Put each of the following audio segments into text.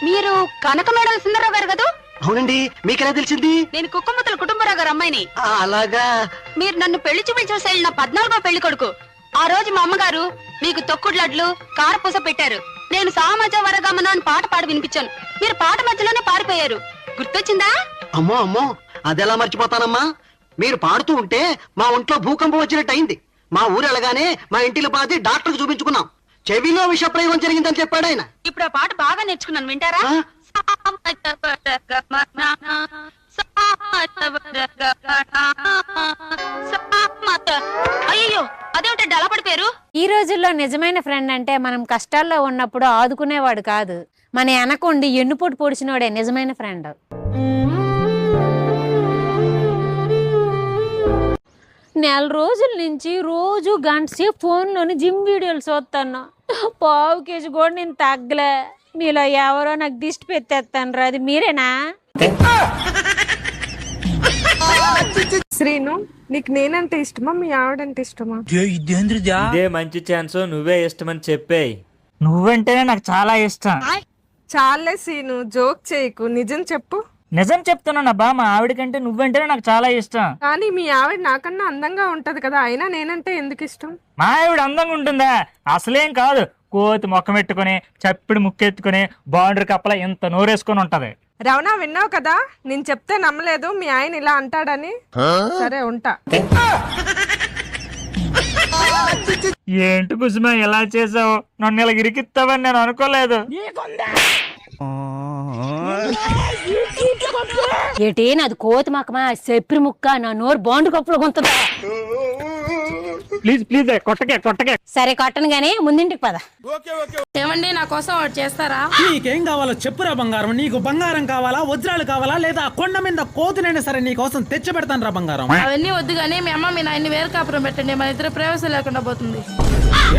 మీరు కనక మేడల సుందరరావు గారు కదా? అవునండి, మీకెలా తెలిసింది? నేను కుక్కముత్తల కుటుంబరావు గారు అమ్మాయిని. అలాగా. మీరు నన్ను పెళ్లి చూపులు చూసి వెళ్ళిన 14వ పెళ్లి కొడుకు. ఆ రోజు మా అమ్మగారు మీకు తొక్కుడు లడ్లు కారపూస పెట్టారు. నేను సామాజ వరగమన అని పాట పాడి వినిపించాను. మీరు పాట మధ్యలోనే పారిపోయారు. గుర్తొచ్చిందా? అమ్మో అమ్మో, అదెలా మర్చిపోతానమ్మా. మీరు పాడుతూ ఉంటే మా ఒంట్లో భూకంపం వచ్చినట్టు అయింది. మా ఊరు వెళ్ళగానే మా ఇంటిలో పాతి డాక్టర్కి చూపించుకున్నాం. చెవిలో విషప్రయోగం జరిగిందని చెప్పాడు ఆయన. ఇప్పుడు ఆ పాట బాగా నేర్చుకున్నాను, వింటారా? అయ్యో, అదేమిటండి అలా పడిపోయారు? ఈ రోజుల్లో నిజమైన ఫ్రెండ్ అంటే మనం కష్టాల్లో ఉన్నప్పుడు ఆదుకునేవాడు కాదు, మన వెనకుండి ఎన్నుపోటు పొడిచినోడే నిజమైన ఫ్రెండ్. నెల రోజుల నుంచి రోజు గంట సేపు ఫోన్లోని జిమ్ వీడియోలు చూస్తాను. పావు కేజీ కూడా నేను తగ్గలే. మీలో ఎవరో నాకు దిష్టి పెట్టేస్తాను. అది మీరేనా? శ్రీను, నీకు నేనంటే ఇష్టమా మీ ఆవిడంటే ఇష్టమా? ఇదే మంచి ఛాన్స్, నువ్వే ఇష్టమని చెప్పేయ్. నువ్వంటేనే నాకు చాలా ఇష్టం. చాలే శ్రీను, జోక్ చేయకు, నిజం చెప్పు. నిజం చెప్తున్నానబ్బా, మా ఆవిడ కంటే నువ్వంటేనే నాకు చాలా ఇష్టం. కానీ మీ ఆవిడ నాకన్నా అందంగా ఉంటది కదా, అయినా నేనంటే ఎందుకు ఇష్టం? మా ఆవిడ అందంగా ఉంటుందా? అసలేం కాదు. కోతి మొక్క పెట్టుకుని చప్పిడి ముక్కెత్తుకుని బాండర్ కప్పల ఇంత నోరేసుకొని ఉంటది. రవణ, విన్నావు కదా, నేను చెప్తే నమ్మలేదు మీ ఆయన ఇలా అంటాడని. సరే ఉంటా. ఏంటి కుసుమ ఎలా చేసావు? నన్ను ఇలా ఇరికిస్తావని నేను అనుకోలేదు. ఏటి నాది కోతి మొక్కమా, చెప్పి ముక్క, నా నోరు బాండు కప్పులు గుంతుందా? Please please కొట్టకే. సరే కొట్టను గానీ ముందింటికి పద. ఏమండి, నా కోసం ఒకటి చేస్తారా? నీకేం కావాలో చెప్పురా బంగారం. నీకు బంగారం కావాలా, వజ్రాలు కావాలా, లేదా కొండ మీద కోతునైనా సరే నీ కోసం తెచ్చి పెడతాను రా బంగారం. అవన్నీ వద్దు గానీ మీ అమ్మ మీ నాయన్ని వేరు కాపురం పెట్టండి. మన ఇద్దరు ప్రవేశం లేకుండా పోతుంది.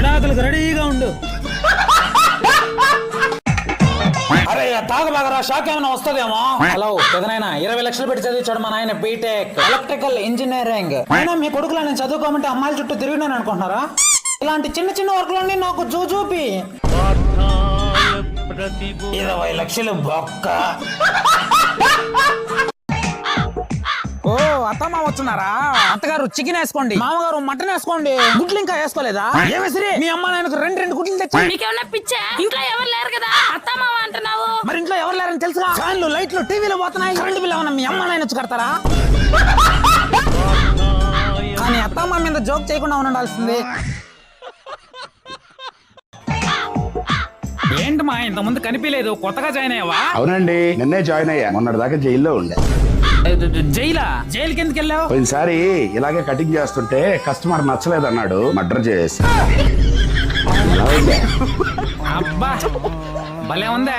ఎడాకులకు రెడీగా ఉండు. అరే తాగబాగరా, షాక్ ఏమైనా వస్తుందేమో. హలో పెదనైనా, 20 లక్షలు పెట్టి చదివించాడు మా నాయన బీటెక్ ఎలక్ట్రికల్ ఇంజనీరింగ్. అయినా మీ కొడుకులా నేను చదువుకోమంటే అమ్మాయిల చుట్టూ తిరిగినాను అనుకుంటున్నారా? ఇలాంటి చిన్న చిన్న వర్క్లన్నీ నాకు చూపి 20 లక్షలు బొక్క. ఓ అత్తమ్మ వచ్చున్నారా? అత్తగారు చికెన్ వేసుకోండి, మామగారు మటన్ వేసుకోండి, గుడ్లు ఇంకా వేసుకోలేదా? ఏమేసరి మీ అమ్మ నాయనకు రెండు గుడ్లు తెచ్చి. నీకేమన్నా పిచ్చా? ఇంట్లో ఎవరు లేరు కదా, అత్తమ్మ అంటున్నావు. మరి ఇంట్లో ఎవరు లేరని తెలుసుగా. ఫ్యాన్లు లైట్లు టీవీలు పోతున్నాయి, కరెంటు బిల్లు ఏమన్నా మీ అమ్మ నాయన వచ్చి కడతారా? కానీ అత్తమ్మ మీద జోక్ చేయకుండా ఉండాల్సింది. ఏంటి మా ఇంతకుముందు కనిపించలేదు, కొత్తగా జాయిన్ అయ్యావా? అవునండి, నిన్నే జాయిన్ అయ్యా. మొన్నటి దాకా జైల్లో ఉండే. జైలుకి ఎందుకు వెళ్ళావు? పోయినసారి ఇలాగే కటింగ్ చేస్తుంటే కస్టమర్ నచ్చలేదన్నాడు, మర్డర్ చేసి. అబ్బా భలే ఉందా?